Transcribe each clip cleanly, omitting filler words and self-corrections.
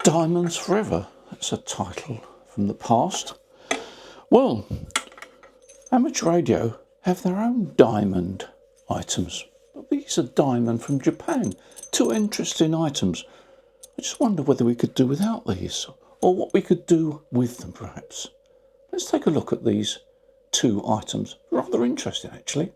Diamonds Forever. That's a title from the past. Well, amateur radio have their own diamond items. But these are diamond from Japan. Two interesting items. I just wonder whether we could do without these, or what we could do with them perhaps. Let's take a look at these two items. Rather interesting actually.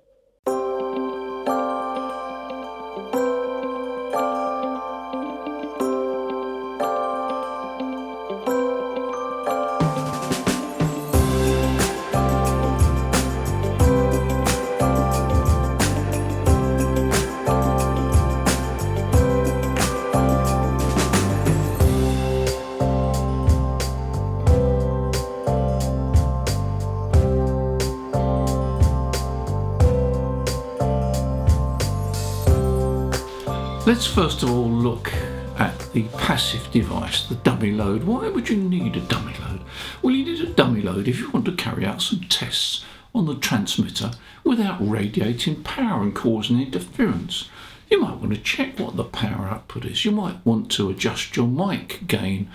Let's first of all look at the passive device, the dummy load. Why would you need a dummy load? Well, you need a dummy load if you want to carry out some tests on the transmitter without radiating power and causing interference. You might want to check what the power output is. You might want to adjust your mic gain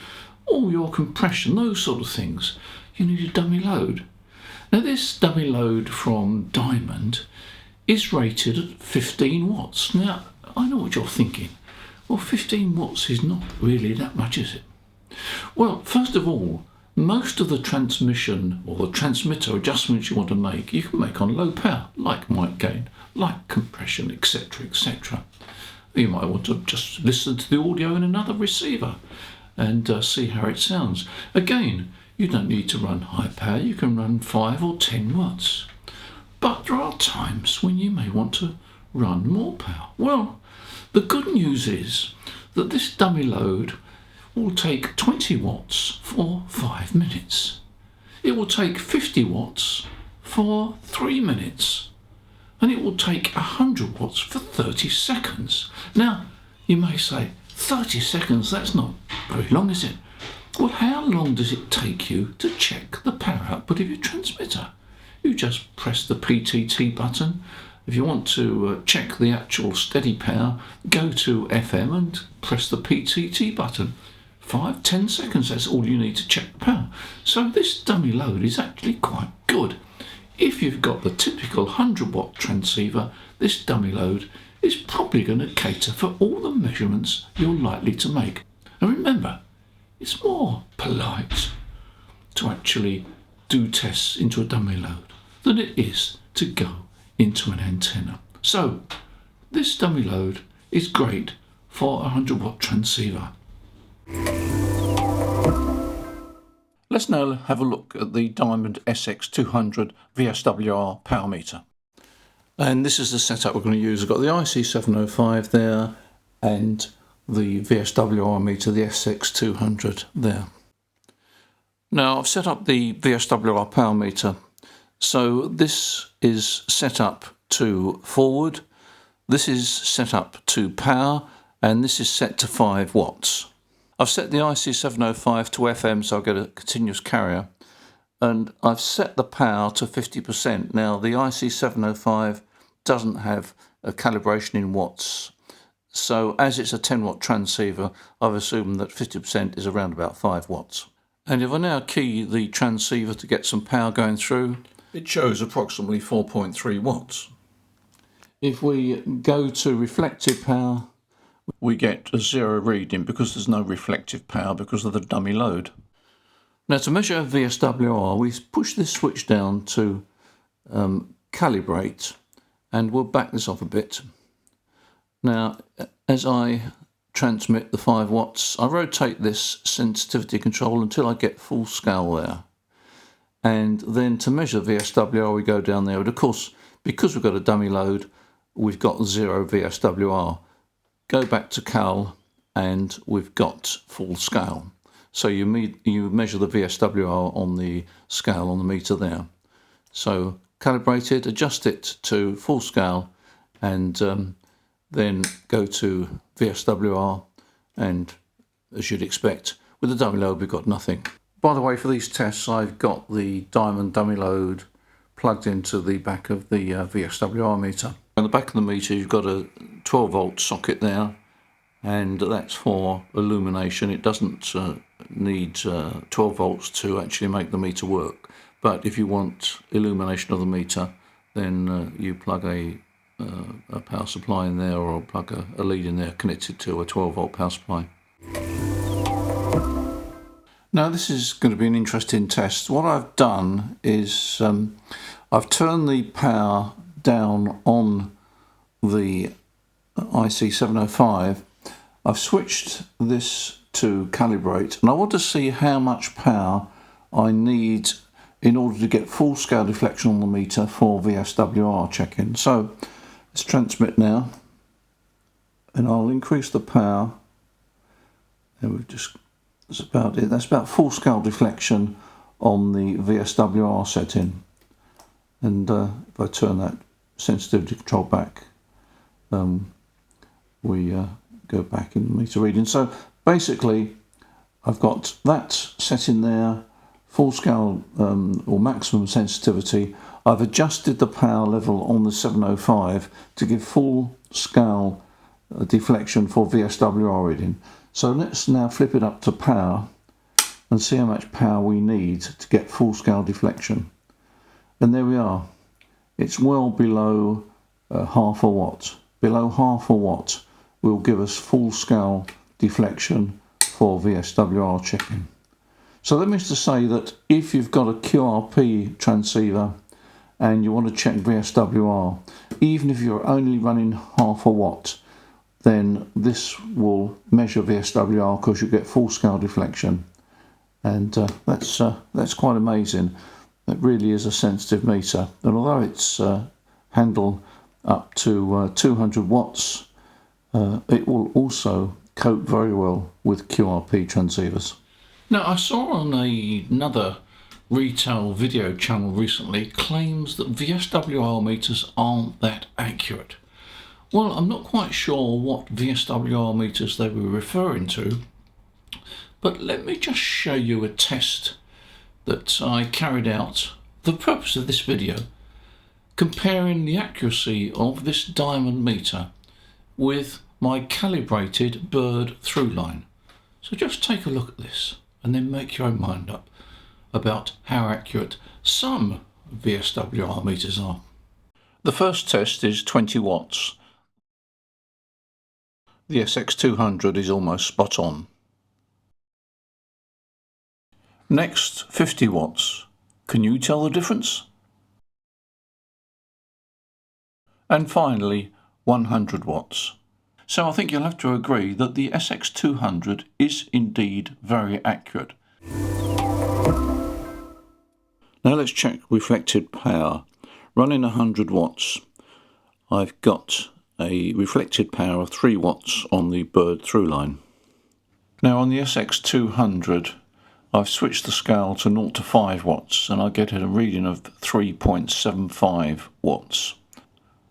or your compression, those sort of things. You need a dummy load. Now this dummy load from Diamond is rated at 15 watts. Now, I know what you're thinking. Well, 15 watts is not really that much, is it? Well, first of all, most of the transmission or the transmitter adjustments you want to make, you can make on low power, like mic gain, like compression, etc., etc. You might want to just listen to the audio in another receiver and see how it sounds. Again, you don't need to run high power, you can run 5 or 10 watts. But there are times when you may want to run more power. Well, the good news is that this dummy load will take 20 watts for 5 minutes. It will take 50 watts for 3 minutes. And it will take 100 watts for 30 seconds. Now, you may say, 30 seconds, that's not very long, is it? Well, how long does it take you to check the power output of your transmitter? You just press the PTT button. If you want to check the actual steady power, go to FM and press the PTT button. 5-10 seconds, that's all you need to check the power. So this dummy load is actually quite good. If you've got the typical 100 watt transceiver, this dummy load is probably going to cater for all the measurements you're likely to make. And remember, it's more polite to actually do tests into a dummy load than it is to go into an antenna. So this dummy load is great for a 100 watt transceiver. Let's now have a look at the Diamond SX-200 VSWR power meter. And this is the setup we're going to use. I've got the IC705 there and the VSWR meter, the SX-200 there. Now I've set up the VSWR power meter. So this is set up to forward, this is set up to power, and this is set to 5 watts. I've set the IC705 to FM, so I'll get a continuous carrier, and I've set the power to 50%. Now the IC705 doesn't have a calibration in watts, so as it's a 10 watt transceiver, I've assumed that 50% is around about 5 watts. And if I now key the transceiver to get some power going through, it shows approximately 4.3 watts. If we go to reflective power, we get a 0 reading because there's no reflective power because of the dummy load. Now to measure VSWR, we push this switch down to calibrate, and we'll back this off a bit. Now, as I transmit the 5 watts, I rotate this sensitivity control until I get full scale there. And then to measure VSWR, we go down there. But of course, because we've got a dummy load, we've got 0 VSWR. Go back to cal, and we've got full scale. So you measure the VSWR on the scale on the meter there. So calibrate it, adjust it to full scale, and then go to VSWR, and as you'd expect, with the dummy load, we've got nothing. By the way, for these tests, I've got the Diamond dummy load plugged into the back of the VSWR meter. On the back of the meter, you've got a 12 volt socket there, and that's for illumination. It doesn't need 12 volts to actually make the meter work, but if you want illumination of the meter, then you plug a power supply in there, or plug a lead in there connected to a 12 volt power supply. Now this is going to be an interesting test. What I've done is I've turned the power down on the IC705. I've switched this to calibrate, and I want to see how much power I need in order to get full scale deflection on the meter for VSWR checking. So let's transmit now, and I'll increase the power, and we've just, that's about it. That's about full scale deflection on the VSWR setting. And if I turn that sensitivity control back, we go back in the meter reading. So basically I've got that set in there, full scale or maximum sensitivity. I've adjusted the power level on the 705 to give full scale deflection for VSWR reading. So let's now flip it up to power and see how much power we need to get full scale deflection. And there we are. It's well below half a watt. Below half a watt will give us full scale deflection for VSWR checking. So that means to say that if you've got a QRP transceiver and you want to check VSWR, even if you're only running half a watt, then this will measure VSWR because you get full scale deflection. And that's quite amazing. It really is a sensitive meter, and although it's handle up to 200 watts, it will also cope very well with QRP transceivers. Now, I saw on another retail video channel recently claims that VSWR meters aren't that accurate. Well, I'm not quite sure what VSWR meters they were referring to, but let me just show you a test that I carried out for the purpose of this video, comparing the accuracy of this diamond meter with my calibrated bird through line. So just take a look at this and then make your own mind up about how accurate some VSWR meters are. The first test is 20 watts. The SX-200 is almost spot on. Next, 50 watts. Can you tell the difference? And finally, 100 watts. So I think you'll have to agree that the SX-200 is indeed very accurate. Now let's check reflected power. Running 100 watts, I've got a reflected power of 3 watts on the bird through line. Now on the SX-200, I've switched the scale to 0 to 5 watts and I get a reading of 3.75 watts.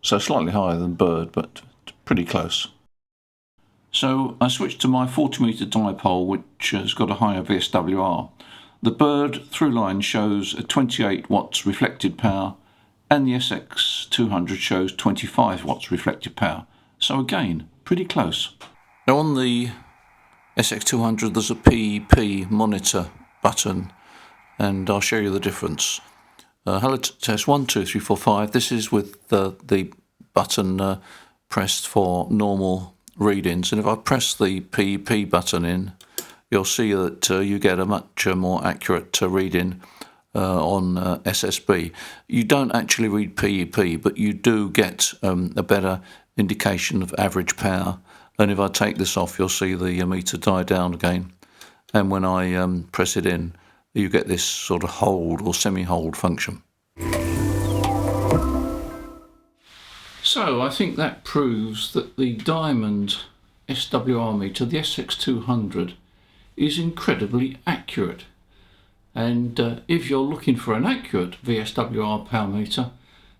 So slightly higher than bird, but pretty close. So I switched to my 40 metre dipole, which has got a higher VSWR. The bird through line shows a 28 watts reflected power, and the SX-200 shows 25 watts reflected power. So again, pretty close. Now on the SX-200 there's a PEP monitor button, and I'll show you the difference. Hello test 1, 2, 3, 4, 5. This is with the button pressed for normal readings, and if I press the PEP button in, you'll see that you get a much more accurate reading on SSB. You don't actually read PEP, but you do get a better indication of average power. And if I take this off, you'll see the meter die down again. And when I press it in, you get this sort of hold or semi-hold function. So I think that proves that the diamond SWR meter, the SX-200, is incredibly accurate. And if you're looking for an accurate VSWR power meter,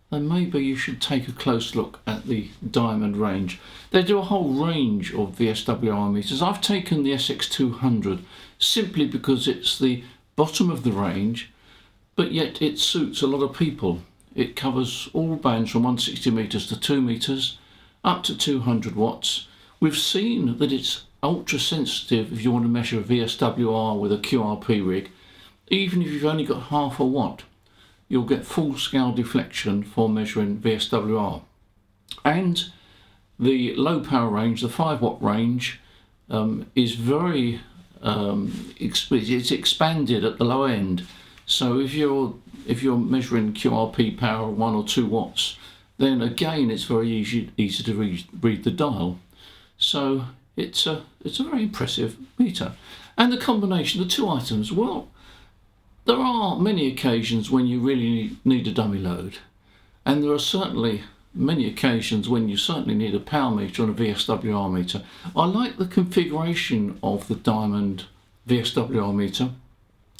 then maybe you should take a close look at the diamond range. They do a whole range of VSWR meters. I've taken the SX-200 simply because it's the bottom of the range, but yet it suits a lot of people. It covers all bands from 160 meters to 2 meters, up to 200 watts, We've seen that it's ultra sensitive if you want to measure a VSWR with a QRP rig. Even if you've only got half a watt, you'll get full scale deflection for measuring VSWR. And the low power range, the 5 watt range, is very it's expanded at the low end. So if you're measuring QRP power 1 or 2 watts, then again it's very easy to read the dial. So it's a very impressive meter. And the combination of the two items, well, there are many occasions when you really need a dummy load, and there are certainly many occasions when you certainly need a power meter and a VSWR meter. I like the configuration of the Diamond VSWR meter.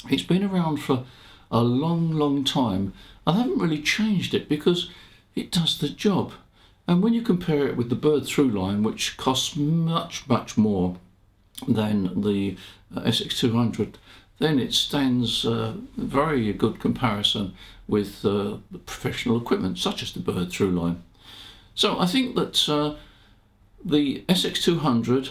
It's been around for a long time. I haven't really changed it because it does the job. And when you compare it with the Bird Through Line, which costs much more than the SX-200, then it stands very good comparison with professional equipment such as the Bird Through Line. So I think that the SX-200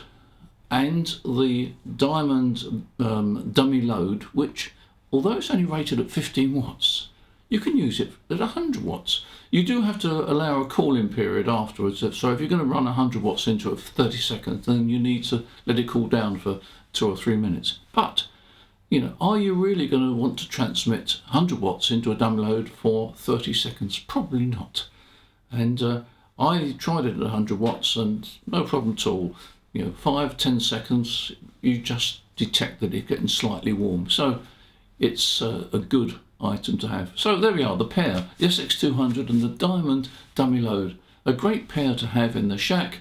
and the Diamond dummy load, which although it's only rated at 15 watts, you can use it at 100 watts. You do have to allow a cooling period afterwards. So if you're going to run 100 watts into it for 30 seconds, then you need to let it cool down for 2 or 3 minutes. But you know, are you really going to want to transmit 100 watts into a dummy load for 30 seconds? Probably not. And I tried it at 100 watts and no problem at all. You know, 5-10 seconds, you just detect that it's getting slightly warm. So it's a good item to have. So there we are, the pair, the SX-200 and the Diamond dummy load. A great pair to have in the shack.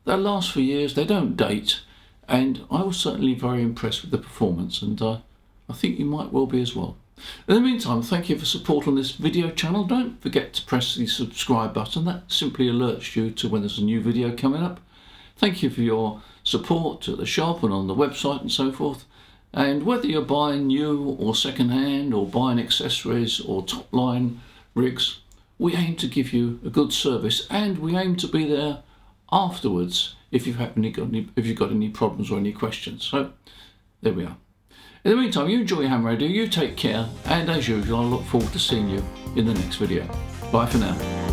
They last for years, they don't date, and I was certainly very impressed with the performance, and I think you might well be as well. In the meantime, thank you for support on this video channel. Don't forget to press the subscribe button. That simply alerts you to when there's a new video coming up. Thank you for your support at the shop and on the website and so forth. And whether you're buying new or second hand or buying accessories or top line rigs, we aim to give you a good service, and we aim to be there afterwards if you've got any problems or any questions. So there we are. In the meantime, you enjoy your ham radio, you take care, and as usual, I look forward to seeing you in the next video. Bye for now.